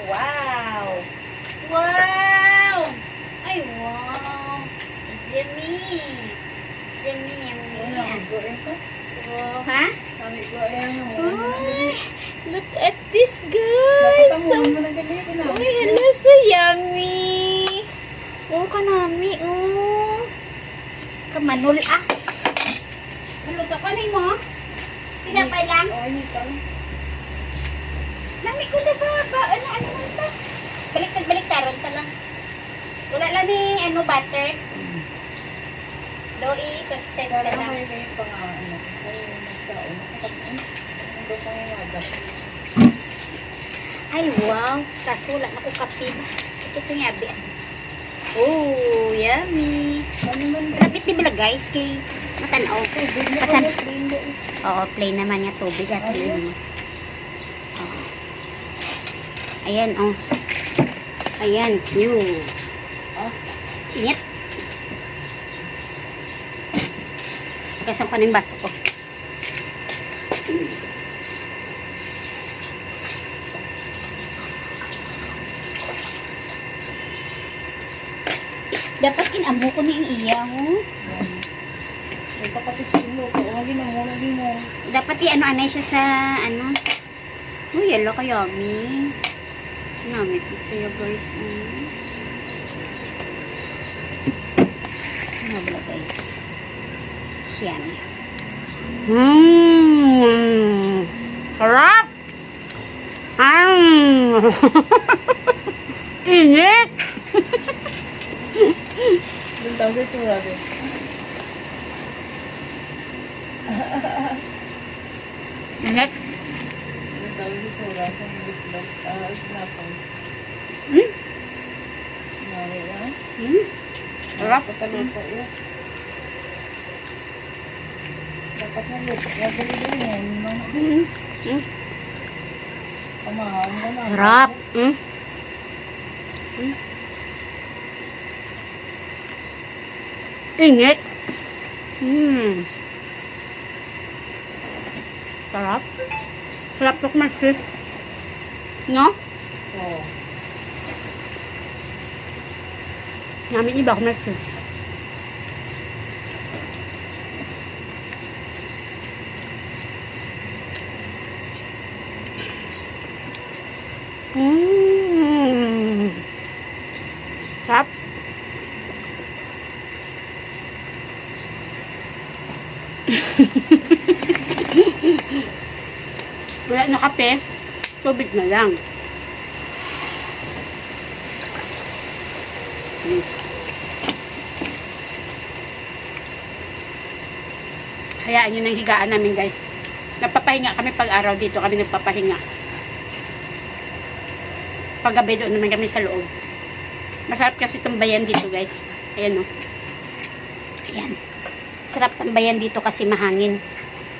Wow! Wow! Ay, wow! It's yummy! It's yummy, yummy. Oh, ha? Uy, look at this, guys! Uy, hello, so yummy! Oh, kanami, oh. Kamanul, ah. Maluto ko na mo? Pinapay lang? Nami ko na ba? Ano mo ito? Balik-taron ka lang. Wala lang ni, butter. Doi, toasted ka lang. Ay, wow. Kaso wala na ko kape. Sakit sa ngabi. Oh, yummy. Rapit di bila guys kay matanaw. Oo, plain naman yung tubig at plain. Ayan, oh. Ayan, yun. Init. Kasang pa ng baso ko. Dapat kinamo ko ni iya, oh. Dapat i-ano-anay siya sa, oh, yellow kayo, yummy. Namit ko sa'yo, guys. Ano ba, guys? Siyam. Sarap! Init! Doon tayo sa tura din. Init? Doon tayo sa tura sa bitlog. Napang. Nawi yan. Sarap? Pataluto yun. Dapat na luto. Naguli din yan. Pamahal mo na. Sarap! Init! Sarap? Sarap tok mag-sis. No? Oo. Namin iba ako mag-sis. Sarap? Wala na kape, tubig na lang. Hayaan nyo ng higaan namin, guys. Nagpapahinga kami pag araw dito, kami nagpapahinga. Pag gabi doon naman kami sa loob. Masarap kasi tambayan dito, guys. Ayan, o. Ayan. Sarap tambayan dito kasi mahangin.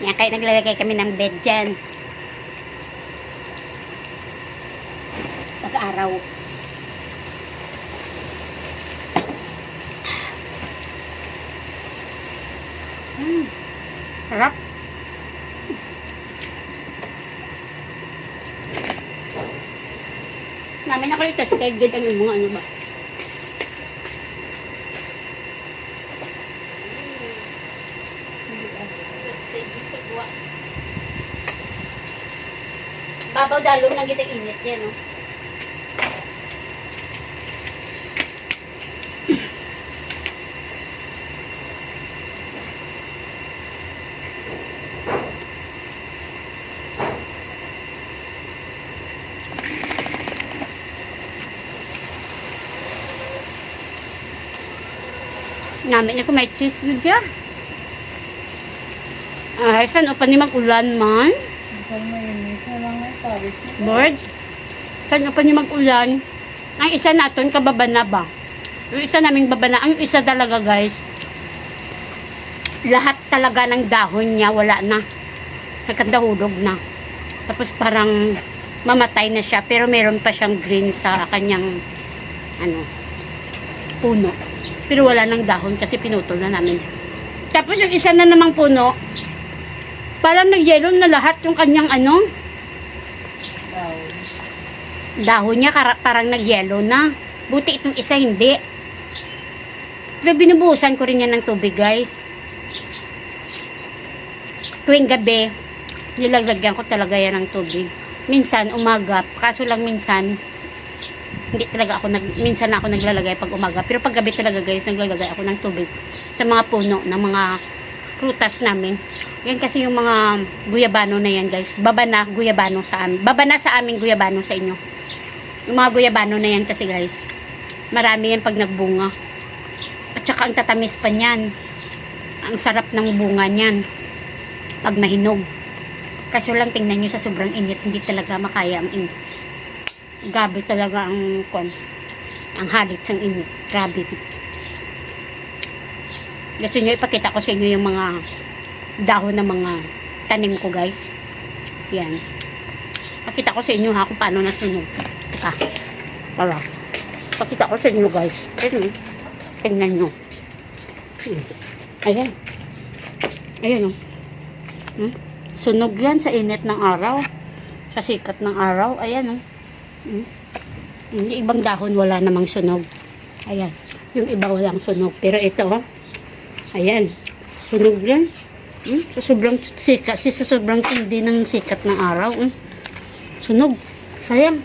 Yan, kaya naglalagay kami ng bed dyan. Pag-araw. Sarap. Namin ako ito, scheduled ang mga ano ba. Babaw dalong lang kita init niya, no? Namin ako may cheese yun dyan. Saan o pa ni mag-ulan man? Saan mo yun? Isa lang na itabi. Birds? Saan o pa ni mag-ulan? Ang isa natin kababa na ba? Yung isa naming baba na. Ang isa talaga, guys. Lahat talaga ng dahon niya wala na. Nagkandahulog na. Tapos parang mamatay na siya. Pero meron pa siyang green sa kanyang puno. Pero wala nang dahon kasi pinutol na namin. Tapos yung isa na namang puno, parang nag-yellow na lahat yung kanyang Dahon niya parang nag-yellow na. Buti itong isa hindi. Pero binubuhusan ko rin yan ng tubig, guys. Tuwing gabi, nilagyan ko talaga yan ng tubig. Minsan, umaga. Kaso lang minsan, hindi talaga ako minsan ako naglalagay pag umaga. Pero pag gabi talaga, guys, naglalagay ako ng tubig sa mga puno ng mga prutas namin. Yan kasi yung mga guyabano na yan, guys. Baba na guyabano sa amin. Baba na sa amin guyabano sa inyo. Yung mga guyabano na yan kasi, guys, marami yan pag nagbunga. At saka ang tatamis pa niyan. Ang sarap ng bunga niyan pag mahinog. Kaso lang tingnan nyo sa sobrang init, hindi talaga makaya ang init. Grabe talaga ang halit ng init. Grabe. Gusto nyo ipakita ko sa inyo yung mga dahon ng mga tanim ko, guys. Yan. Pakita ko sa inyo ha kung paano nasunog. Teka. Tara. Pakita ko sa inyo, guys. Tingnan nyo. Ayan. Ayan o. Sunog yan sa init ng araw. Sa sikat ng araw. Ayan o. Yung ibang dahon wala namang sunog. Ayan. Yung iba walang sunog. Pero ito o. Ayan. Sunog yan. Sa sobrang sikat. Sa sobrang tindi ng sikat ng araw. Sunog. Sayang.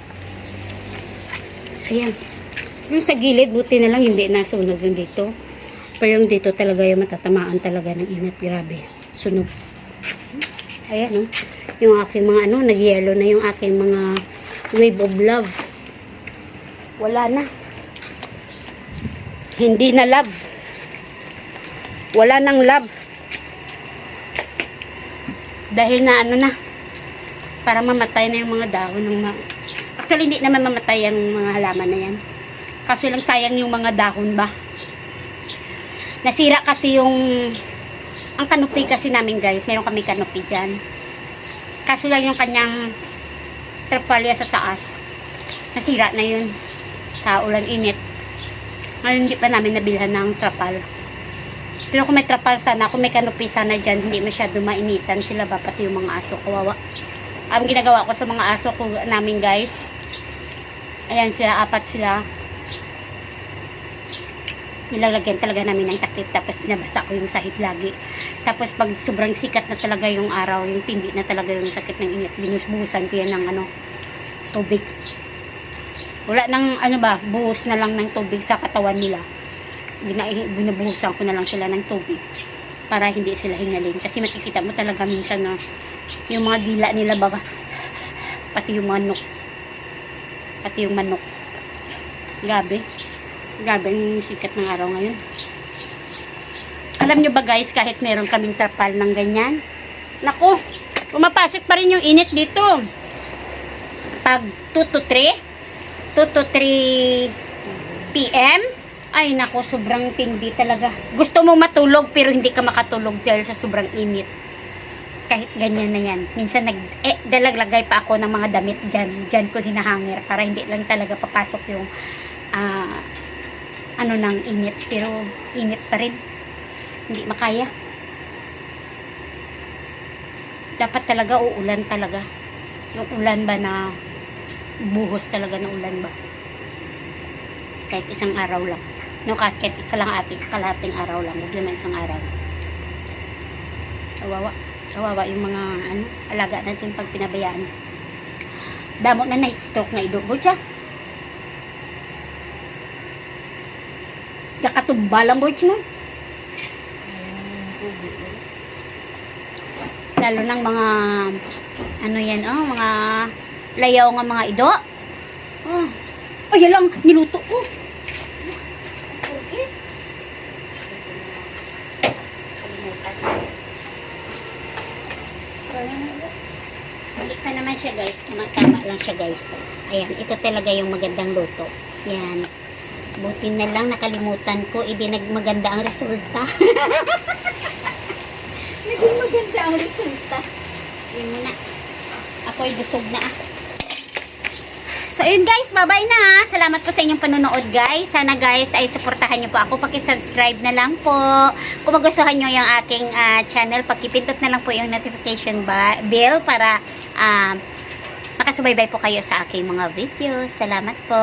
Sayang. Yung sa gilid, buti na lang hindi nasunog yung dito. Pero yung dito talaga yung matatamaan talaga ng init. Grabe. Sunog. Ayan, yung aking mga nag-yellow na yung aking mga wave of love. Wala na. Hindi na love. Wala nang love. Dahil na na. Para mamatay na yung mga dahon ng actually, hindi naman mamatay yung mga halaman na yan. Kaso lang sayang yung mga dahon ba. Nasira kasi yung ang canopy kasi namin, guys. Meron kami canopy dyan. Kaso lang yung kanyang trapalya sa taas. Nasira na yun. Sa ulan init. Ngayon hindi pa namin nabilhan ng trapal. Pero kung may trapal sana, kung may canopy sana dyan, hindi masyado mainitan sila ba, pati yung mga aso. Kawawa. Ang ginagawa ko sa mga aso ko namin, guys. Ayan sila, 4 sila. Nilalagyan talaga namin ng takip, tapos nabasa ko yung sahig lagi. Tapos pag sobrang sikat na talaga yung araw, yung tindi na talaga yung sakit ng init, binusbuhusan ko yan ng tubig. Wala nang buhos na lang ng tubig sa katawan nila. Binubuhusan ko na lang sila ng tubig para hindi sila hingalin. Kasi makikita mo talaga minsan na yung mga dila nila baga, pati yung manok. Pati yung manok. Grabe. Grabe ang sikat ng araw ngayon. Alam nyo ba, guys, kahit meron kaming trapal ng ganyan, naku, pumapasok pa rin yung init dito. Pag 2 to 3 PM, ay naku, sobrang tindi talaga. Gusto mo matulog pero hindi ka makatulog dahil sa sobrang init. Kahit ganyan na yan. Minsan dalaglagay pa ako ng mga damit dyan. Dyan ko hinahangir para hindi lang talaga papasok yung ng init, pero init pa rin, hindi makaya. Dapat talaga uulan talaga, yung ulan ba na buhos talaga na ulan ba, kahit isang araw lang, kahit kalahating araw lang, huwag naman isang araw. Kawawa yung mga alaga natin pag pinabayaan. Damo na night stroke nga idugo siya. Katubalang boards mo. Lalo ng mga mga layaw nga mga ido. Ay, lang niluto ko. Okay. Balik pa naman siya, guys. Tama lang siya, guys. Ayan, ito talaga yung magandang luto. Yan. Buti na lang nakalimutan ko, maganda ang resulta. Naging maganda ang resulta. Yun muna. Ako'y busog na. So yun, guys, bye-bye na. Salamat po sa inyong panonood, guys. Sana, guys, ay supportahan niyo po ako. Paki-subscribe na lang po. Kung magustuhan niyo yung aking channel, pakipindot na lang po yung notification bell para makasubaybay po kayo sa aking mga videos. Salamat po.